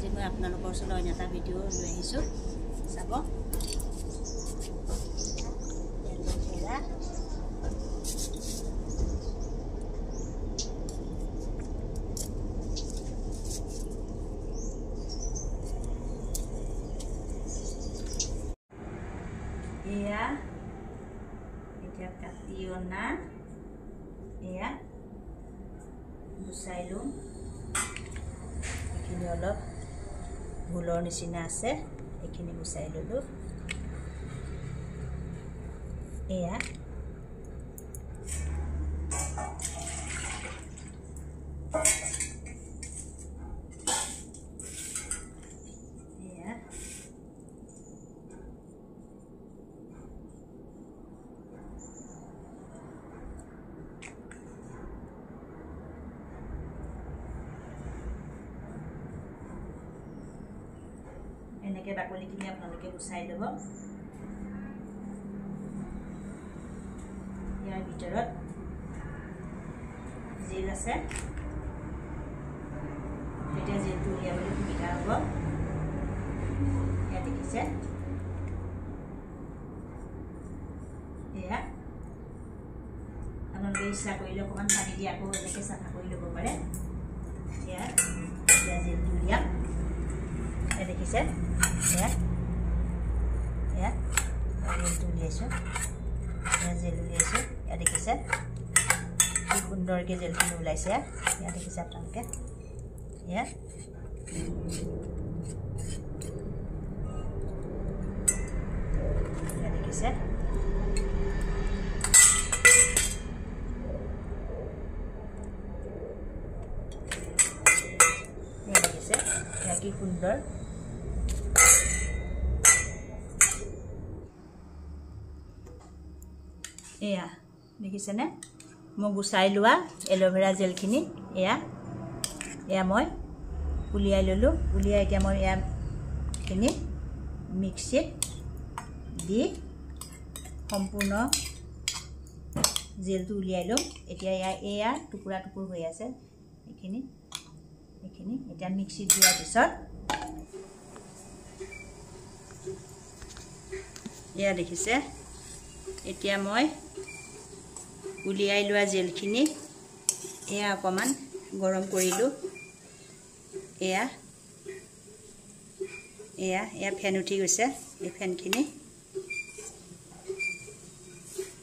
আজি মই আপোনালোকৰ ওচৰলৈ অন্য এটা ভিডিঅ' লৈ আহিছোঁ চাব এয়া এতিয়া কাটি অনা এয়া গুচাই লওঁ এইখিনি অলপ ভুলৰ নিচিনা আছে এইখিনি গুচাই ললোঁ এয়া এনেকে বাকলিখিনি আপোনালোকে গুচাই ল'ব ইয়াৰ ভিতৰত জেল আছে এতিয়া জেলটো উলিয়াবলৈ সুবিধা হ'ব এয়া দেখিছে এয়া আপোনালোকে ইচ্ছা কৰিলে অকণমান পানী দি আকৌ এনেকৈ চাফা কৰি ল'ব পাৰে এয়া জেলটো উলিয়াম দেখিছে এয়া এয়া জেলটো উলিয়াইছোঁ এয়া জেল উলিয়াইছোঁ এয়া দেখিছে কি সুন্দৰকৈ জেলখিনি ওলাইছে এয়া দেখিছে আপোনালোকে এয়া এয়া দেখিছে এয়া দেখিছে এয়া কি সুন্দৰ এয়া দেখিছেনে মই গুচাই লোৱা এল'ভেৰা জেলখিনি এয়া এয়া মই উলিয়াই ল'লোঁ উলিয়াই এতিয়া মই এয়াখিনি মিক্সিত দি সম্পূৰ্ণ জেলটো উলিয়াই ল'ম এতিয়া এয়া টুকুৰা টুকুৰ হৈ আছে এইখিনি এতিয়া মিক্সিত দিয়াৰ পিছত এয়া দেখিছে এতিয়া মই উলিয়াই লোৱা জেলখিনি এয়া অকণমান গৰম কৰিলোঁ এয়া ফেন উঠি গৈছে এই ফেনখিনি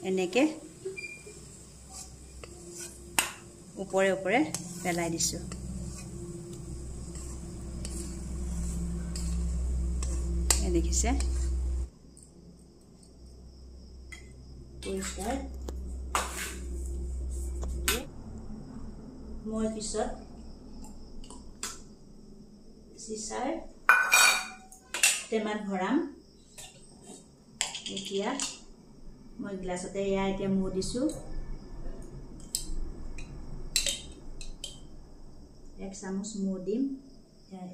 এনেকৈ ওপৰে ওপৰে পেলাই দিছোঁ দেখিছে পৰিষ্কাৰ মই পিছত চিচাৰ টেমাত ভৰাম এতিয়া মই গ্লাছতে এয়া এতিয়া মৌ দিছোঁ 1 চামুচ মৌ দিম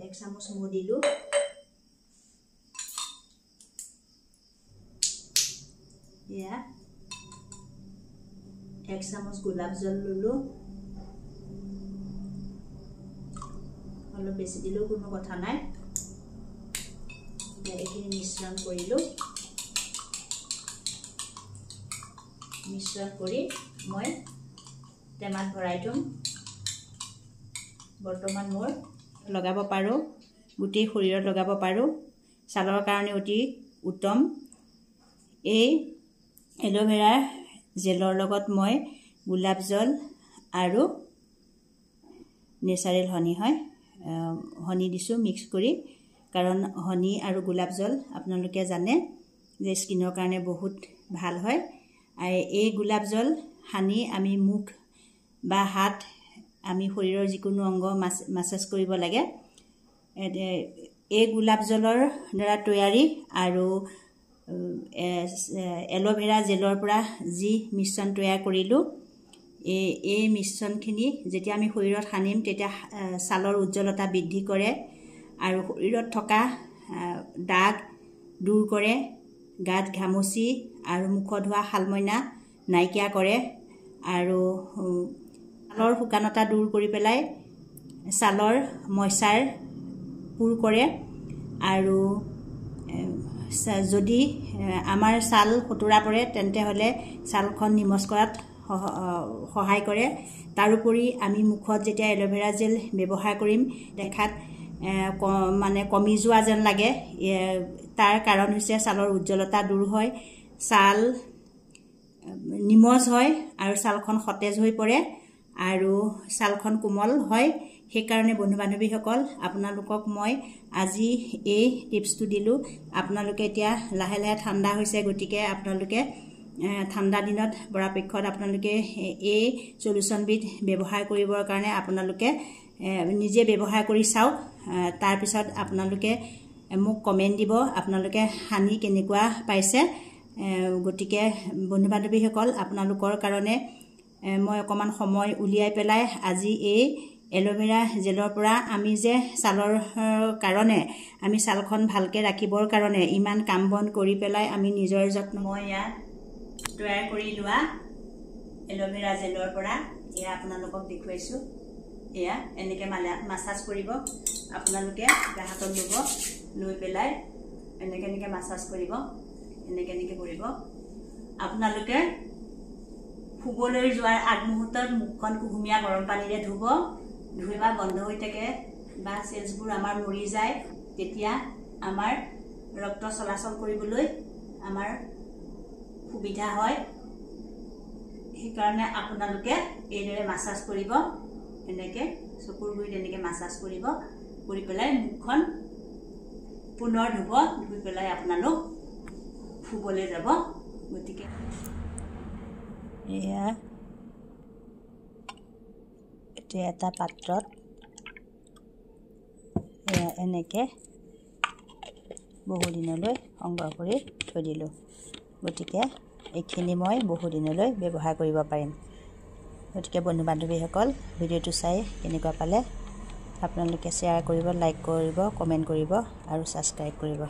1 চামুচ মৌ দিলোঁ এয়া 1 চামুচ গোলাপ জল ললোঁ অলপ বেছি দিলেও কোনো কথা নাই এইখিনি মিশ্ৰণ কৰিলোঁ মিশ্ৰণ কৰি মই টেমাত ভৰাই থ'ম বৰ্তমান মোৰ লগাব পাৰোঁ গোটেই শৰীৰত লগাব পাৰোঁ ছালৰ কাৰণে অতি উত্তম এই এল'ভেৰা জেলৰ লগত মই গোলাপ জল আৰু নেচাৰেল হনি হয় হনি দিছোঁ মিক্স কৰি কাৰণ হনি আৰু গোলাপ জল আপোনালোকে জানে যে স্কিনৰ কাৰণে বহুত ভাল হয় এই গোলাপ জল সানি আমি মুখ বা হাত আমি শৰীৰৰ যিকোনো অংগ মাছাজ কৰিব লাগে এই গোলাপ জলৰ দ্বাৰা তৈয়াৰী আৰু এল'ভেৰা জেলৰ পৰা যি মিশ্ৰণ তৈয়াৰ কৰিলোঁ এই মিশ্ৰণখিনি যেতিয়া আমি শৰীৰত সানিম তেতিয়া ছালৰ উজ্জ্বলতা বৃদ্ধি কৰে আৰু শৰীৰত থকা দাগ দূৰ কৰে গাত ঘামুচি আৰু মুখত হোৱা শালমইনা নাইকিয়া কৰে আৰু ছালৰ শুকানতা দূৰ কৰি পেলাই ছালৰ ময়শ্চাৰ পুৰ কৰে আৰু যদি আমাৰ ছাল হতুৰা পৰে তেন্তে হলে ছালখন নিমজ কৰাত সহায় কৰে। তাৰোপৰি আমি মুখত যেতিয়া এল'ভেৰা জেল ব্যৱহাৰ কৰিম দেখাত মানে কমি যোৱা যেন লাগে, তাৰ কাৰণ হৈছে ছালৰ উজ্জ্বলতা দূৰ হয়, ছাল নিমজ হয় আৰু ছালখন সতেজ হৈ পৰে আৰু ছালখন কোমল হয়। সেইকাৰণে বন্ধু বান্ধৱীসকল আপোনালোকক মই আজি এই টিপছটো দিলোঁ। আপোনালোকে এতিয়া লাহে লাহে ঠাণ্ডা হৈছে, গতিকে আপোনালোকে ঠাণ্ডা দিনত পৰাপক্ষত আপোনালোকে এই সলিউশ্যনবিধ ব্যৱহাৰ কৰিবৰ কাৰণে আপোনালোকে নিজে ব্যৱহাৰ কৰি চাওক। তাৰপিছত আপোনালোকে মোক কমেণ্ট দিব আপোনালোকে সানি কেনেকুৱা পাইছে। গতিকে বন্ধু বান্ধৱীসকল আপোনালোকৰ কাৰণে মই অকণমান সময় উলিয়াই পেলাই আজি এই এল'ভেৰা জেলৰ পৰা আমি যে ছালৰ কাৰণে আমি ছালখন ভালকৈ ৰাখিবৰ কাৰণে ইমান কাম বন কৰি পেলাই আমি নিজৰ যত্ন মই ইয়াত তৈয়াৰ কৰি লোৱা এল'ভেৰা জেলৰ পৰা এয়া আপোনালোকক দেখুৱাইছোঁ। এয়া এনেকৈ মাছাজ কৰিব আপোনালোকে, হাতত ল'ব, লৈ পেলাই এনেকৈ মাছাজ কৰিব, এনেকৈ কৰিব। আপোনালোকে শুবলৈ যোৱাৰ আগমুহূৰ্তত মুখখন কুহুমীয়া গৰম পানীৰে ধুব, ধুই বা বন্ধ হৈ থাকে বা চেলছবোৰ আমাৰ মৰি যায়, তেতিয়া আমাৰ ৰক্ত চলাচল কৰিবলৈ আমাৰ সুবিধা হয়। সেইকাৰণে আপোনালোকে এইদৰে মাছাজ কৰিব, এনেকৈ চকুৰ গুৰিত এনেকৈ মাছাজ কৰিব, কৰি পেলাই মুখখন পুনৰ ধুব, ধুই পেলাই আপোনালোক শুবলৈ যাব। গতিকে এয়া এতিয়া এটা পাত্ৰত এনেকৈ বহুদিনলৈ সংগ্ৰহ কৰি থৈ দিলোঁ। গতিকে এইখিনি মই বহুদিনলৈ ব্যৱহাৰ কৰিব পাৰিম। গতিকে বন্ধু বান্ধৱীসকল ভিডিঅ'টো চাই কেনেকুৱা পালে আপোনালোকে শ্বেয়াৰ কৰিব, লাইক কৰিব, কমেণ্ট কৰিব আৰু ছাবস্ক্ৰাইব কৰিব।